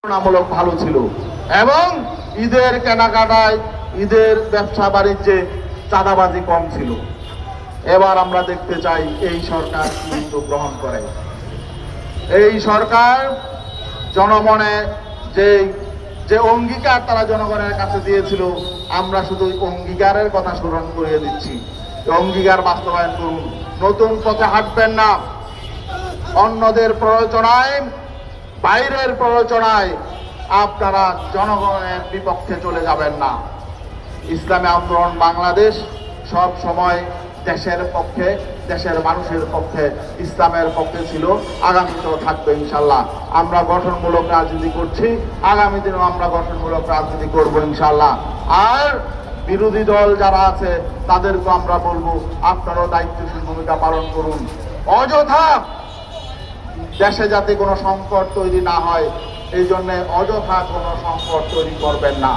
তুলনামূলক ভালো ছিল এবং ঈদের কেনাকাটায় ঈদের ব্যবসা বাণিজ্যে চাঁদাবাজি কম ছিল। এবার আমরা দেখতে চাই এই সরকার কি উদ্যোগ গ্রহণ করে। এই সরকার জনমনে যে যে অঙ্গীকার তারা জনগণের কাছে দিয়েছিল, আমরা শুধু অঙ্গীকারের কথা স্মরণ করিয়ে দিচ্ছি। অঙ্গীকার বাস্তবায়ন করুন, নতুন পথে হাঁটবেন না, অন্যদের প্ররোচনায়, বাইরের প্ররোচনায় আপনারা জনগণের বিপক্ষে চলে যাবেন না। ইসলামী আন্দোলন বাংলাদেশ সব সময় দেশের পক্ষে, দেশের মানুষের পক্ষে, ইসলামের পক্ষে ছিল, আগামীতেও থাকবে ইনশাল্লাহ। আমরা গঠনমূলক রাজনীতি করছি, আগামী দিনেও আমরা গঠনমূলক রাজনীতি করব ইনশাল্লাহ। আর বিরোধী দল যারা আছে তাদেরকে আমরা বলবো, আপনারাও দায়িত্বশীল ভূমিকা পালন করুন। অযথা দেশে যাতে কোনো সংকট তৈরি না হয়, এই জন্য অযথা কোনো সংকট তৈরি করবেন না।